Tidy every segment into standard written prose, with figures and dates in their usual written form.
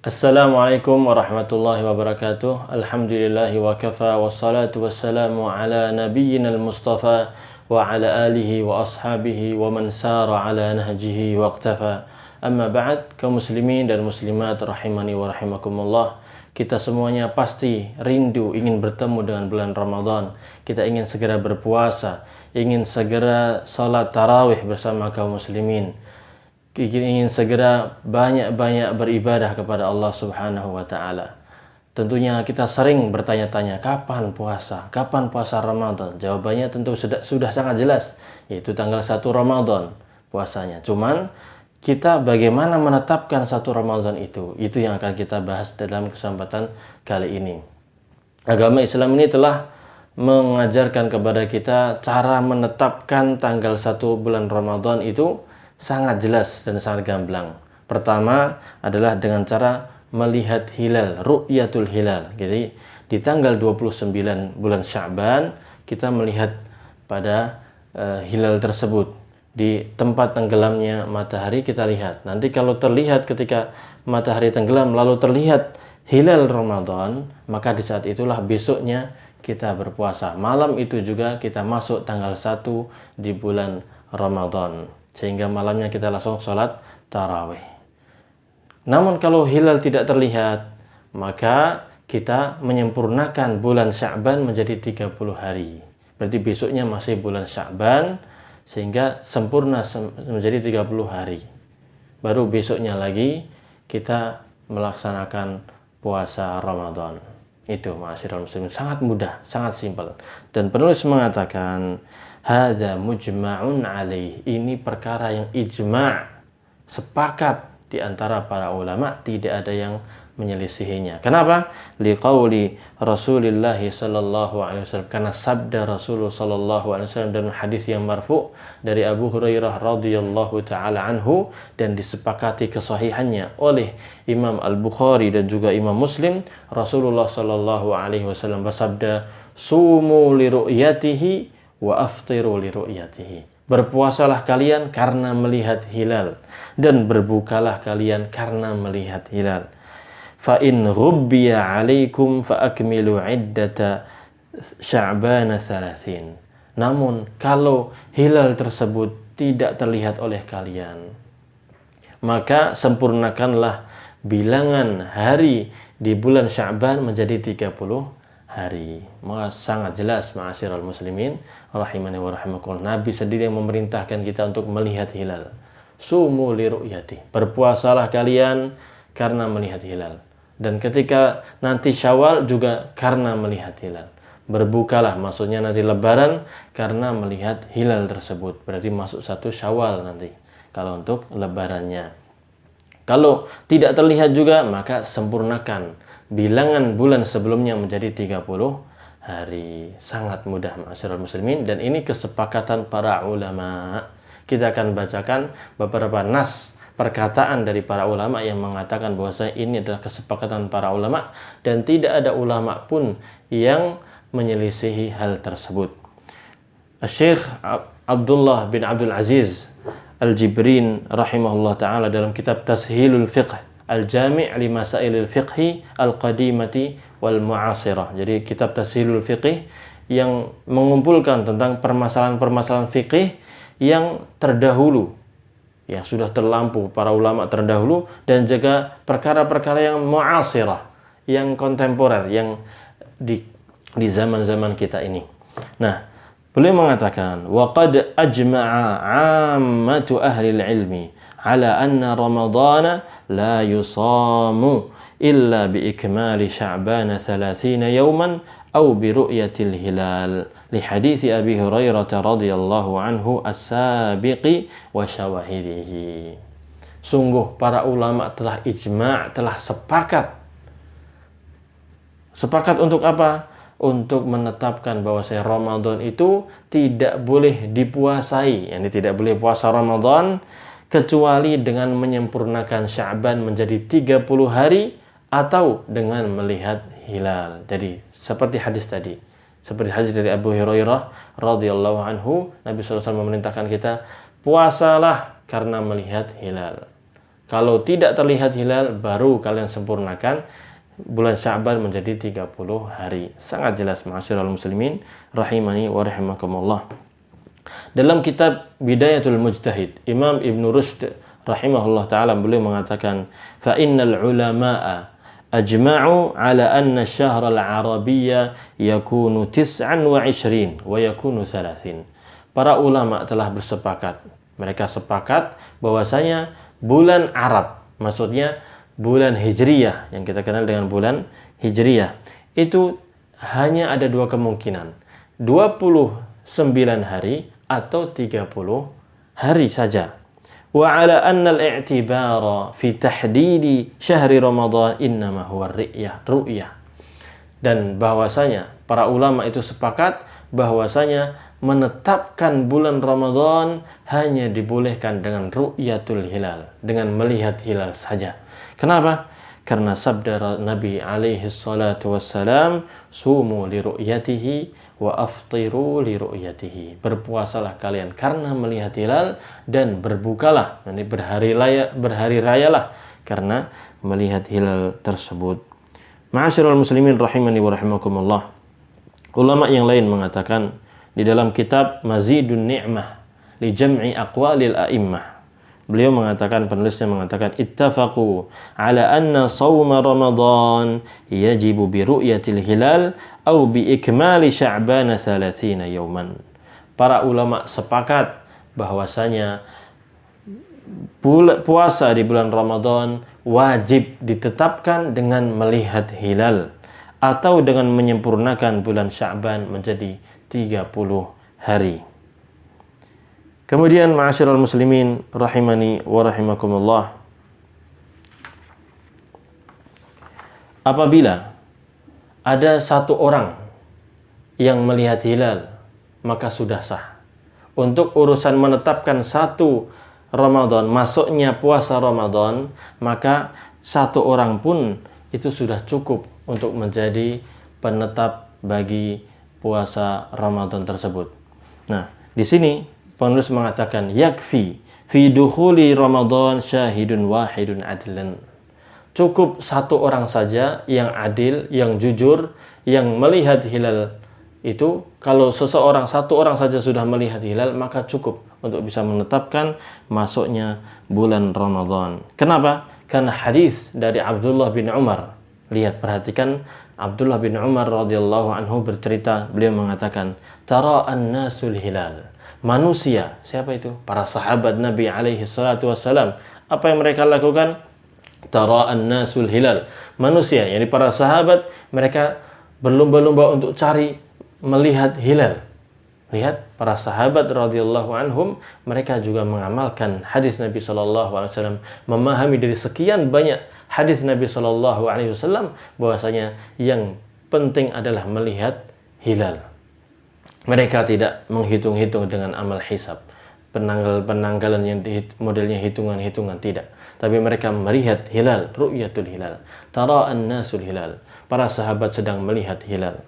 Assalamualaikum warahmatullahi wabarakatuh. Alhamdulillahi wa kafa wassalatu wassalamu ala nabiyyina al-mustafa wa ala alihi wa ashabihi wa man sara ala nahjihi wa iqtafa. Amma ba'd, kaum muslimin dan muslimat rahimani wa rahimakumullah. Kita semuanya pasti rindu ingin bertemu dengan bulan Ramadan. Kita ingin segera berpuasa, ingin segera salat tarawih bersama kaum muslimin. Ingin segera banyak-banyak beribadah kepada Allah Subhanahu wa taala. Tentunya kita sering bertanya-tanya, kapan puasa? Kapan puasa Ramadan? Jawabannya tentu sudah sangat jelas, yaitu tanggal 1 Ramadan puasanya. Cuman kita bagaimana menetapkan 1 Ramadan itu yang akan kita bahas dalam kesempatan kali ini. Agama Islam ini telah mengajarkan kepada kita cara menetapkan tanggal 1 bulan Ramadan itu sangat jelas dan sangat gamblang. Pertama adalah dengan cara melihat hilal, ru'yatul hilal. Jadi di tanggal 29 bulan Sya'ban kita melihat pada hilal tersebut. Di tempat tenggelamnya matahari kita lihat. Nanti kalau terlihat ketika matahari tenggelam lalu terlihat hilal Ramadan, maka di saat itulah besoknya kita berpuasa. Malam itu juga kita masuk tanggal 1 di bulan Ramadan. Sehingga malamnya kita langsung sholat tarawih. Namun kalau hilal tidak terlihat, maka kita menyempurnakan bulan Sya'ban menjadi 30 hari. Berarti besoknya masih bulan Sya'ban, sehingga sempurna menjadi 30 hari. Baru besoknya lagi kita melaksanakan puasa Ramadan. Itu ma'asyiral muslimin, sangat mudah, sangat simpel. Dan penulis mengatakan, hadza mujma'un alaih. Ini perkara yang ijma', sepakat di antara para ulama, tidak ada yang menyelisihinya. Kenapa? Liqauli Rasulullah sallallahu alaihi wasallam, karena sabda Rasulullah sallallahu alaihi wasallam dan hadis yang marfu dari Abu Hurairah radhiyallahu taala anhu dan disepakati kesahihannya oleh Imam Al-Bukhari dan juga Imam Muslim. Rasulullah sallallahu alaihi wasallam bersabda, sumu li ru'yatihi wa aftiru li ru'yatihi. Berpuasalah kalian karena melihat hilal dan berbukalah kalian karena melihat hilal. Fa in ghubbiya 'alaikum fa akmilu 'iddata Sya'ban 30. Namun kalau hilal tersebut tidak terlihat oleh kalian, maka sempurnakanlah bilangan hari di bulan Sya'ban menjadi 30 hari. Maka sangat jelas ma'asyiral muslimin rahimani wa rahimakumullah. Nabi sendiri yang memerintahkan kita untuk melihat hilal. Sumu li ru'yati. Berpuasalah kalian karena melihat hilal. Dan ketika nanti Syawal juga karena melihat hilal. Berbukalah, maksudnya nanti Lebaran karena melihat hilal tersebut. Berarti masuk 1 Syawal nanti kalau untuk Lebarannya. Kalau tidak terlihat juga, maka sempurnakan bilangan bulan sebelumnya menjadi 30 hari. Sangat mudah ma'asyiral muslimin, dan ini kesepakatan para ulama. Kita akan bacakan beberapa nas, perkataan dari para ulama yang mengatakan bahwa ini adalah kesepakatan para ulama dan tidak ada ulama pun yang menyelisihi hal tersebut. Syekh Abdullah bin Abdul Aziz Al-Jibrin rahimahullah ta'ala dalam kitab Tashilul Fiqh Al-Jami' li Masailil Fiqhi Al-Qadimati wal Mu'asirah. Jadi kitab Tashilul Fiqh yang mengumpulkan tentang permasalahan-permasalahan fikih yang terdahulu, yang sudah terlampau para ulama terdahulu, dan juga perkara-perkara yang mu'asirah, yang kontemporer, yang di zaman-zaman kita ini. Nah, beliau mengatakan, وَقَدْ أَجْمَعَ عَامَّةُ أَهْلِ الْعِلْمِ عَلَى أَنَّ رَمَضَانَ لَا يُصَامُ إِلَّا بِإِكْمَالِ شَعْبَانَ 30 يَوْمًا أَوْ بِرُؤْيَةِ الْهِلَالِ لِحَدِيثِ أَبِي هُرَيْرَةَ رَضِيَ اللَّهُ عَنْهُ السَّابِقِ وَشَوَاهِدِهِ. Sungguh para ulama telah ijma', telah sepakat. Sepakat untuk apa? Untuk menetapkan bahwa Ramadan itu tidak boleh dipuasai, yani tidak boleh puasa Ramadan kecuali dengan menyempurnakan Sya'ban menjadi 30 hari atau dengan melihat hilal. Jadi seperti hadis tadi, seperti hadis dari Abu Hurairah radhiyallahu anhu, Nabi SAW memerintahkan kita puasalah karena melihat hilal. Kalau tidak terlihat hilal, baru kalian sempurnakan bulan Sya'ban menjadi 30 hari. Sangat jelas, ma'asyiral muslimin rahimani wa rahimakumullah. Dalam kitab Bidayatul Mujtahid, Imam Ibn Rushd rahimahullah ta'ala beliau mengatakan, fa innal ulama'a ajma'u ala anna syahr al-arabiyya yakunu 29 wa yakunu 30. Para ulama telah bersepakat, mereka sepakat bahwasanya bulan Arab, maksudnya bulan Hijriyah yang kita kenal dengan bulan Hijriyah, itu hanya ada dua kemungkinan, 29 hari atau 30 hari saja. Wa ala anna al-i'tibara fi tahdidi syahri Ramadan innama huwa ru'yah. Dan bahwasanya para ulama itu sepakat bahwasanya menetapkan bulan Ramadan hanya dibolehkan dengan ru'yatul hilal, dengan melihat hilal saja. Kenapa? Karena sabda Nabi alaihi salatu wassalam, sumu li ru'yatihi wa aftiru li ru'yatihi. Berpuasalah kalian karena melihat hilal dan berbukalah, ini berhari rayalah karena melihat hilal tersebut. Ma'asyiral muslimin rahimani wa rahimakumullah. Ulama yang lain mengatakan di dalam kitab Mazidun Ni'mah li jam'i aqwalil a'immah, beliau mengatakan, penulisnya mengatakan, ittafaqu ala anna sawma Ramadan yajibu bi ru'yatil hilal aw bi ikmali Sya'ban 30 yawman. Para ulama sepakat bahwasanya puasa di bulan Ramadan wajib ditetapkan dengan melihat hilal atau dengan menyempurnakan bulan Sya'ban menjadi 30 hari. Kemudian ma'asyiral muslimin rahimani wa rahimakumullah, apabila ada satu orang yang melihat hilal, maka sudah sah. Untuk urusan menetapkan satu Ramadan, masuknya puasa Ramadan, maka satu orang pun itu sudah cukup untuk menjadi penetap bagi puasa Ramadan tersebut. Nah, di sini penulis mengatakan yakfi fi dukhuli Ramadan syahidun wahidun adlan. Cukup satu orang saja yang adil, yang jujur, yang melihat hilal itu. Kalau satu orang saja sudah melihat hilal, maka cukup untuk bisa menetapkan masuknya bulan Ramadan. Kenapa? Karena hadis dari Abdullah bin Umar. Lihat, perhatikan, Abdullah bin Umar radhiyallahu anhu bercerita, beliau mengatakan, tara an-nasul hilal. Manusia, siapa itu? Para sahabat Nabi alaihi salatu wassalam. Apa yang mereka lakukan? Tara an-nasul hilal. Manusia, yakni para sahabat, mereka berlomba-lomba untuk cari melihat hilal. Lihat, para sahabat radhiyallahu anhum, mereka juga mengamalkan hadis Nabi sallallahu alaihi wasallam, memahami dari sekian banyak hadis Nabi sallallahu alaihi wasallam bahwasanya yang penting adalah melihat hilal. Mereka tidak menghitung-hitung dengan amal hisab, penanggalan yang modelnya hitungan-hitungan, tidak. Tapi mereka melihat hilal, ru'yatul hilal. Tara an-nasul hilal. Para sahabat sedang melihat hilal.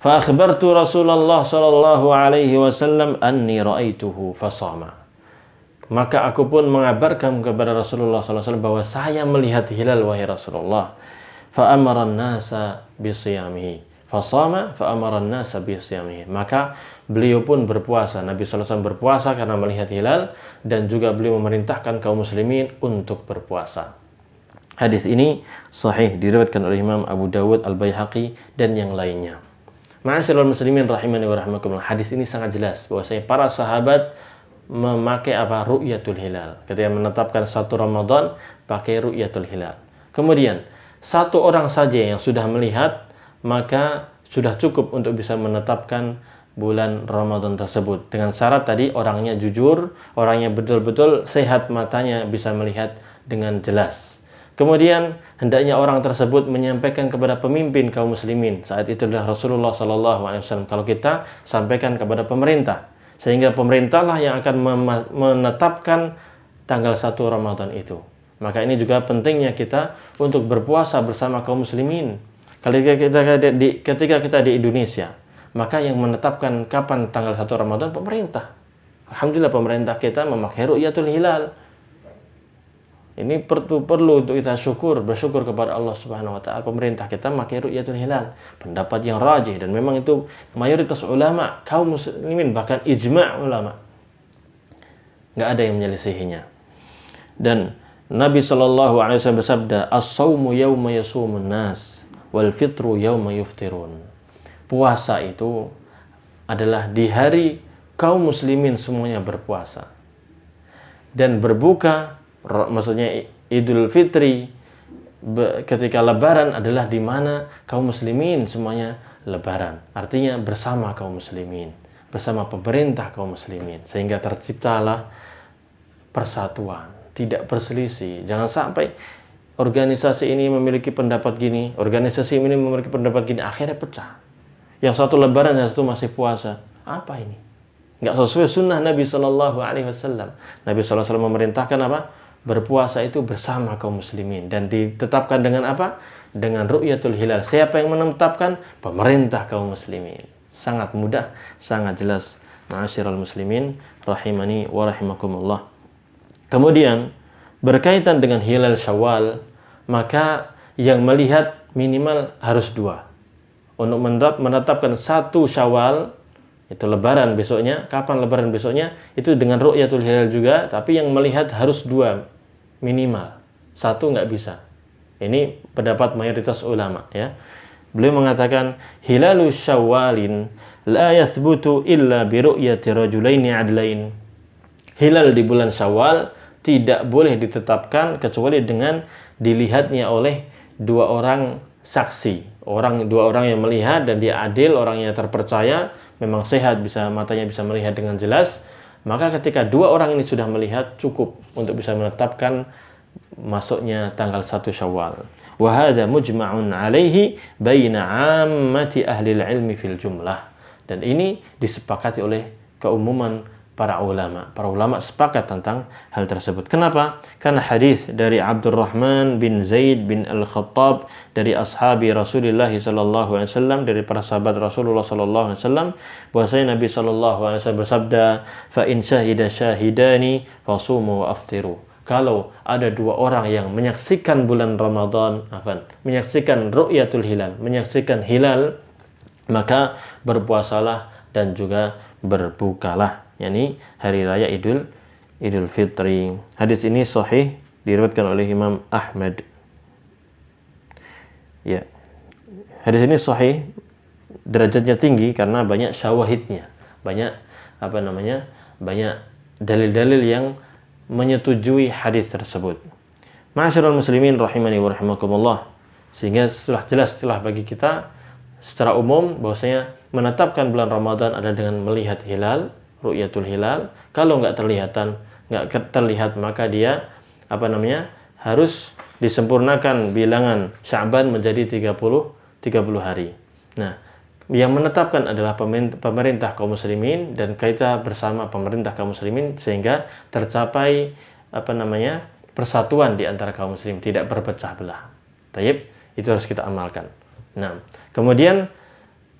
Fa akhbartu Rasulullah sallallahu alaihi wasallam anni ra'aituhu fasama. Maka aku pun mengabarkan kepada Rasulullah sallallahu alaihi wasallam bahwa saya melihat hilal wahai Rasulullah. Fa amara an-nasa bi siyamihi. Fasama fa amara an-nasa bi siyamihi. Maka beliau pun berpuasa. Nabi sallallahu alaihi wasallam berpuasa karena melihat hilal, dan juga beliau memerintahkan kaum muslimin untuk berpuasa. Hadis ini sahih, diriwayatkan oleh Imam Abu Dawud, Al-Baihaqi dan yang lainnya. Ma'asyiral muslimin rahimani wa rahimakumullah. Hadis ini sangat jelas bahwasanya para sahabat memakai apa? Ru'yatul hilal. Ketika menetapkan satu Ramadan, pakai ru'yatul hilal. Kemudian, satu orang saja yang sudah melihat, maka sudah cukup untuk bisa menetapkan bulan Ramadan tersebut. Dengan syarat tadi, orangnya jujur, orangnya betul-betul sehat matanya, bisa melihat dengan jelas. Kemudian hendaknya orang tersebut menyampaikan kepada pemimpin kaum muslimin. Saat itu adalah Rasulullah SAW. Kalau kita sampaikan kepada pemerintah, sehingga pemerintahlah yang akan menetapkan tanggal 1 Ramadan itu. Maka ini juga pentingnya kita untuk berpuasa bersama kaum muslimin. Ketika kita di Indonesia, maka yang menetapkan kapan tanggal 1 Ramadan pemerintah. Alhamdulillah pemerintah kita memakai ru'yatul hilal. Ini perlu untuk kita bersyukur kepada Allah Subhanahu wa taala. Pemerintah kita pakai ru'yatul hilal, pendapat yang rajih, dan memang itu mayoritas ulama kaum muslimin, bahkan ijma' ulama. Nggak ada yang menyelisihinya. Dan Nabi Shallallahu alaihi wasallam bersabda, "As-shaumu yauma yasumun nas, wal fitru yauma yuftirun." Puasa itu adalah di hari kaum muslimin semuanya berpuasa. Dan berbuka, maksudnya Idul Fitri ketika lebaran adalah di mana kaum muslimin semuanya lebaran. Artinya bersama kaum muslimin, bersama pemerintah kaum muslimin, sehingga terciptalah persatuan, tidak berselisih. Jangan sampai organisasi ini memiliki pendapat gini, organisasi ini memiliki pendapat gini, akhirnya pecah. Yang satu lebaran, yang satu masih puasa. Apa ini? Nggak sesuai sunnah Nabi Shallallahu Alaihi Wasallam. Nabi Shallallahu Alaihi Wasallam memerintahkan apa? Berpuasa itu bersama kaum muslimin, dan ditetapkan dengan apa? Dengan ru'yatul hilal. Siapa yang menetapkan? Pemerintah kaum muslimin. Sangat mudah, sangat jelas. Ma'asyiral muslimin rahimani wa rahimakumullah. Kemudian berkaitan dengan hilal Syawal, maka yang melihat minimal harus 2. Untuk menetapkan 1 Syawal, itu lebaran besoknya. Kapan lebaran besoknya? Itu dengan ru'yatul hilal juga, tapi yang melihat harus 2 minimal. 1 nggak bisa. Ini pendapat mayoritas ulama, ya. Beliau mengatakan, hilalu syawalin la yathbutu illa bi ru'yati rajulaini adlain. Hilal di bulan Syawal tidak boleh ditetapkan kecuali dengan dilihatnya oleh 2 orang saksi. 2 orang yang melihat dan dia adil, orangnya terpercaya, memang sehat, matanya bisa melihat dengan jelas. Maka ketika 2 orang ini sudah melihat, cukup untuk bisa menetapkan masuknya tanggal 1 Syawal. Wa hadza mujma'un 'alaihi baina 'ammati ahli ilmi fil jumlah. Dan ini disepakati oleh keumuman para ulama. Para ulama sepakat tentang hal tersebut. Kenapa? Karena hadis dari Abdurrahman bin Zaid bin Al-Khattab dari ashabi Rasulullah sallallahu alaihi wasallam, dari para sahabat Rasulullah sallallahu alaihi wasallam, bahwasanya Nabi sallallahu alaihi wasallam bersabda, "Fa in syahida syahidani fasumu wa aftiru." Kalau ada 2 orang yang menyaksikan bulan Ramadan, menyaksikan ru'yatul hilal, menyaksikan hilal, maka berpuasalah dan juga berbukalah, yakni hari raya Idul Fitri. Hadis ini sahih, diriwayatkan oleh Imam Ahmad. Ya. Hadis ini sahih, derajatnya tinggi karena banyak syawahidnya. Banyak banyak dalil-dalil yang menyetujui hadis tersebut. Ma'asyiral muslimin rahimani wa rahimakumullah. Sehingga jelas bagi kita secara umum bahwasanya menetapkan bulan Ramadan adalah dengan melihat hilal, ru'yatul hilal. Kalau nggak terlihat, maka dia harus disempurnakan bilangan Sya'ban menjadi 30 hari. Nah, yang menetapkan adalah pemerintah kaum muslimin, dan kita bersama pemerintah kaum muslimin sehingga tercapai persatuan di antara kaum muslim, tidak berpecah belah. Tayyib, itu harus kita amalkan. Nah, kemudian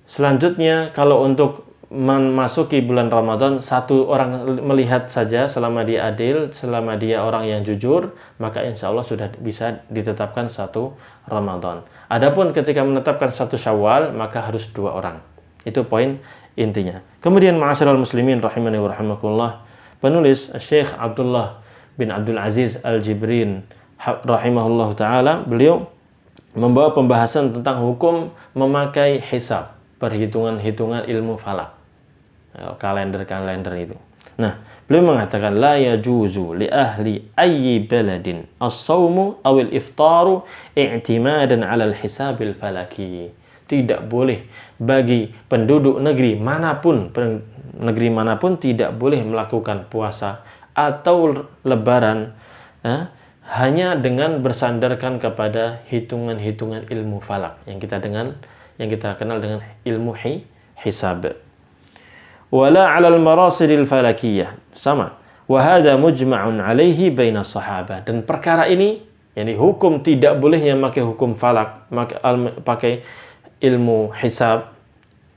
selanjutnya kalau untuk memasuki bulan Ramadan, 1 orang melihat saja, selama dia adil, selama dia orang yang jujur, maka insya Allah sudah bisa ditetapkan 1 Ramadan. Adapun ketika menetapkan 1 Syawal, maka harus 2 orang. Itu poin intinya. Kemudian ma'asyiral muslimin rahimani wa rahimakumullah, penulis Syekh Abdullah bin Abdul Aziz Al-Jibrin rahimahullah ta'ala, beliau membawa pembahasan tentang hukum memakai hisab, perhitungan-hitungan ilmu falak, kalender itu. Nah, beliau mengatakan, la yajuzu li ahli ayyi baladin as-sawmu awil iftaru i'timadan 'ala al-hisabil falaki. Tidak boleh bagi penduduk negeri manapun tidak boleh melakukan puasa atau lebaran hanya dengan bersandarkan kepada hitungan-hitungan ilmu falak yang kita kenal dengan ilmu hisab. Wala 'alal marasidil falakiyah, sama. Wa hadha mujma'un 'alaihi baina sahabah. Dan perkara ini, yakni hukum tidak bolehnya pakai hukum falak, pakai ilmu hisab,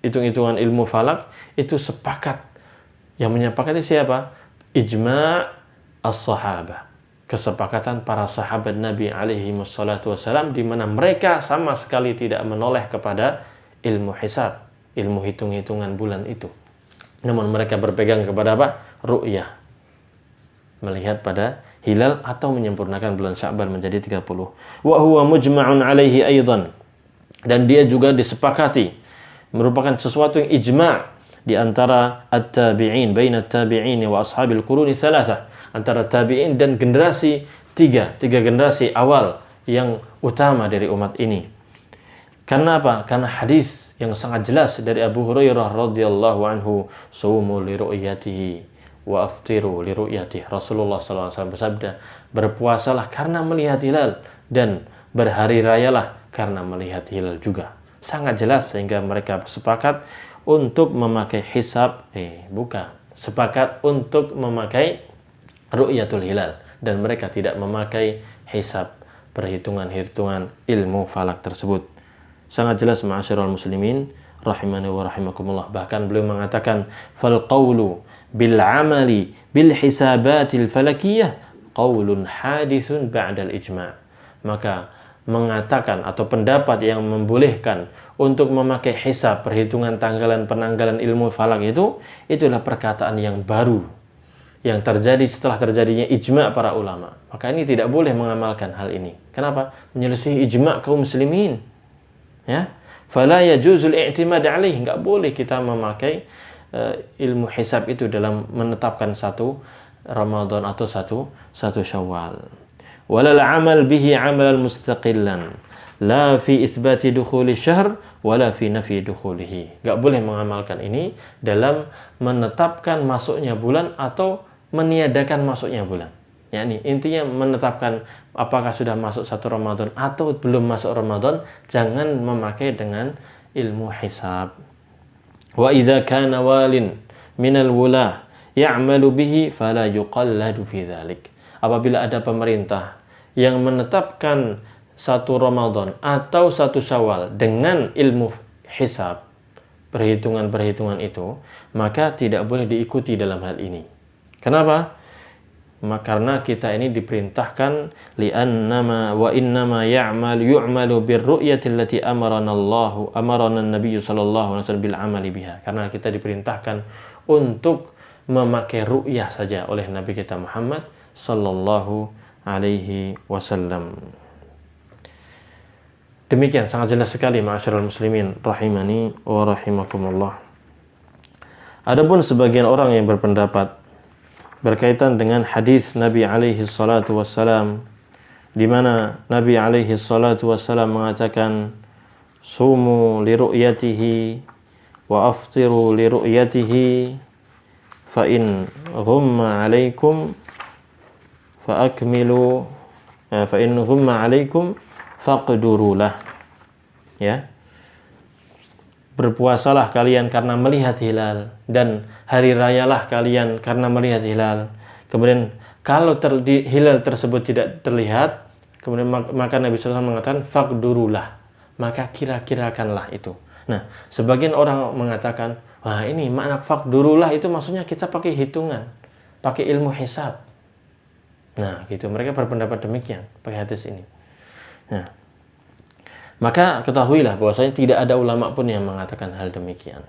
hitung-hitungan ilmu falak, itu sepakat. Yang menyepakati siapa? Ijma' as-sahabah. kesepakatan para sahabat Nabi alaihi wassalatu wassalam, di mana mereka sama sekali tidak menoleh kepada ilmu hisab, ilmu hitung-hitungan bulan itu. Namun mereka berpegang kepada apa? Ru'yah. Melihat pada hilal atau menyempurnakan bulan Sya'ban menjadi 30. Wa huwa mujma'un alaihi aidan. Dan dia juga disepakati, merupakan sesuatu yang ijma' di antara at-tabi'in, baina at-tabi'in wa ashabil quruni thalathah, antara tabi'in dan generasi tiga generasi awal yang utama dari umat ini. Karena apa? Karena hadis yang sangat jelas dari Abu Hurairah radhiyallahu anhu, "Sumu li ru'yatihi wa aftiru li ru'yatihi." Rasulullah SAW bersabda, berpuasalah karena melihat hilal dan berhari rayalah karena melihat hilal juga. Sangat jelas, sehingga mereka sepakat untuk memakai hisab, sepakat untuk memakai ru'yatul hilal, dan mereka tidak memakai hisab, perhitungan-hitungan ilmu falak tersebut. Sangat jelas ma'asyiral muslimin rahimani wa rahimakumullah. Bahkan beliau mengatakan, fal qawlu bil amali bil hisabatil falakiyah qawlun hadithun ba'dal ijma'. Maka mengatakan atau pendapat yang membolehkan untuk memakai hisab, perhitungan tanggalan penanggalan ilmu falak itulah perkataan yang baru yang terjadi setelah terjadinya ijma' para ulama. Maka ini tidak boleh mengamalkan hal ini. Kenapa? Menyelisihi ijma' kaum muslimin. Ya, fala yajuzul i'timad alaih, enggak boleh kita memakai ilmu hisab itu dalam menetapkan satu Ramadan atau satu Syawal. Walal amal bihi amalan mustaqillan, la fi itsbati dukhuli syahr wala fi nafi dukhulihi. Enggak boleh mengamalkan ini dalam menetapkan masuknya bulan atau meniadakan masuknya bulan. Yani intinya menetapkan apakah sudah masuk satu Ramadan atau belum masuk Ramadan, jangan memakai dengan ilmu hisab. Wa idza kana walin minal wulah ya'malu bihi fala yuqalladu fi dzalik. Apabila ada pemerintah yang menetapkan satu Ramadan atau satu Syawal dengan ilmu hisab, perhitungan-perhitungan itu, maka tidak boleh diikuti dalam hal ini. Kenapa? Karena kita ini diperintahkan li'annama wa innama yu'malu birru'yati allati amarana an-nabiy sallallahu alaihi wasallam bil amali biha. Karena kita diperintahkan untuk memakai ru'yah saja oleh Nabi kita Muhammad sallallahu alaihi wasallam. Demikian, sangat jelas sekali ma'asyiral muslimin rahimani wa rahimakumullah. Adapun sebagian orang yang berpendapat berkaitan dengan hadis Nabi alaihi salatu wassalam, di mana Nabi alaihi salatu wassalam mengatakan, sumu li ru'yatihi wa aftiru li ru'yatihi fa in ghumma alaikum fa akmilu fa in ghumma alaikum faqduru lah. Ya, berpuasalah kalian karena melihat hilal, dan hari rayalah kalian karena melihat hilal. Kemudian kalau hilal tersebut tidak terlihat, kemudian maka Nabi SAW mengatakan faqdurulah, maka kira-kirakanlah itu. Nah, sebagian orang mengatakan, wah ini makna faqdurulah itu maksudnya kita pakai hitungan, pakai ilmu hisab. Nah gitu, mereka berpendapat demikian pakai hadis ini. Nah, maka ketahuilah bahwasanya tidak ada ulama pun yang mengatakan hal demikian.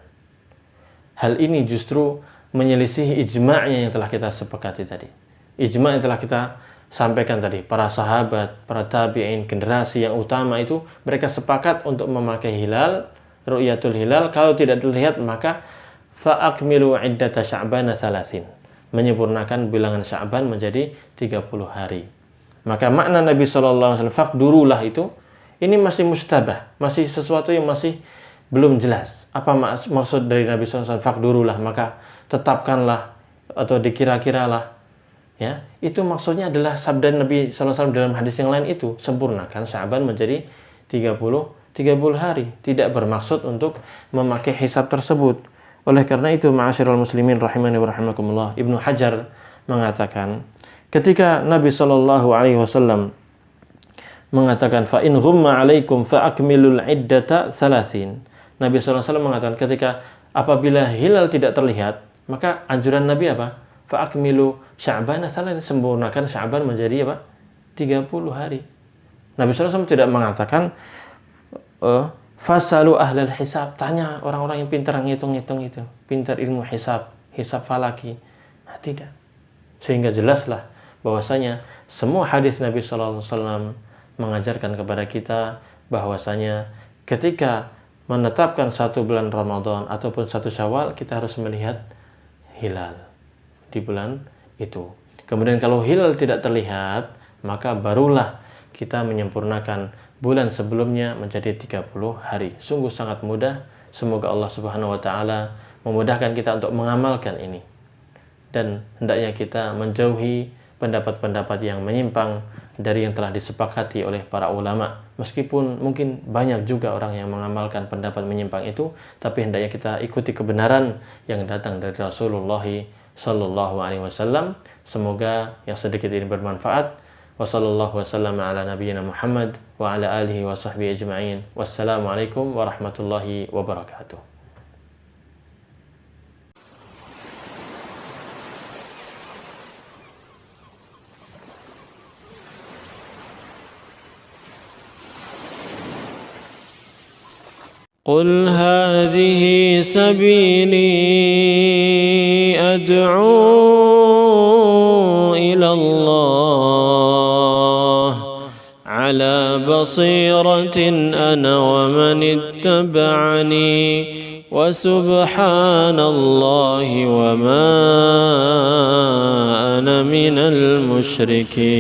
Hal ini justru menyelisihi ijma'nya yang telah kita sepakati tadi. Ijma' yang telah kita sampaikan tadi. Para sahabat, para tabi'in, generasi yang utama itu, mereka sepakat untuk memakai hilal, ru'yatul hilal. Kalau tidak terlihat, maka fa'akmilu iddata sya'bana thalathin. Menyempurnakan bilangan Sya'ban menjadi 30 hari. Maka makna Nabi SAW faqdurulah itu, ini masih mustabah, masih sesuatu yang masih belum jelas. Apa maksud dari Nabi SAW faqdurulah, maka tetapkanlah atau dikira-kiralah. Ya, itu maksudnya adalah sabda Nabi SAW dalam hadis yang lain itu, sempurnakan Sya'ban menjadi 30 hari. Tidak bermaksud untuk memakai hisab tersebut. Oleh karena itu, ma'asyiral muslimin rahimani wa rahimakumullah, Ibnu Hajar mengatakan, ketika Nabi SAW mengatakan fa in ghumma alaikum fa akmilul iddata thalathin. Nabi SAW mengatakan ketika apabila hilal tidak terlihat, maka anjuran Nabi apa? Fa'akmilu Sya'bana thalathin, sempurnakan Sya'ban menjadi apa? 30 hari. Nabi SAW tidak mengatakan fasalu ahlal hisab, tanya orang-orang yang pintar ngitung-ngitung itu, pintar ilmu hisab, hisab falaki. Nah, tidak. Sehingga jelaslah bahwasanya semua hadis Nabi SAW mengajarkan kepada kita bahwasanya ketika menetapkan satu bulan Ramadan ataupun satu Syawal, kita harus melihat hilal di bulan itu. Kemudian kalau hilal tidak terlihat, maka barulah kita menyempurnakan bulan sebelumnya menjadi 30 hari. Sungguh sangat mudah. Semoga Allah Subhanahu wa taala memudahkan kita untuk mengamalkan ini. Dan hendaknya kita menjauhi pendapat-pendapat yang menyimpang dari yang telah disepakati oleh para ulama. Meskipun mungkin banyak juga orang yang mengamalkan pendapat menyimpang itu, tapi hendaknya kita ikuti kebenaran yang datang dari Rasulullah sallallahu alaihi wasallam. Semoga yang sedikit ini bermanfaat. Wassallallahu wasallam ala nabiyyina Muhammad wa ala alihi wa sahbihi ajma'in. Wassalamualaikum warahmatullahi wabarakatuh. قل هذه سبيلي أدعو إلى الله على بصيرة أنا ومن اتبعني وسبحان الله وما أنا من المشركين.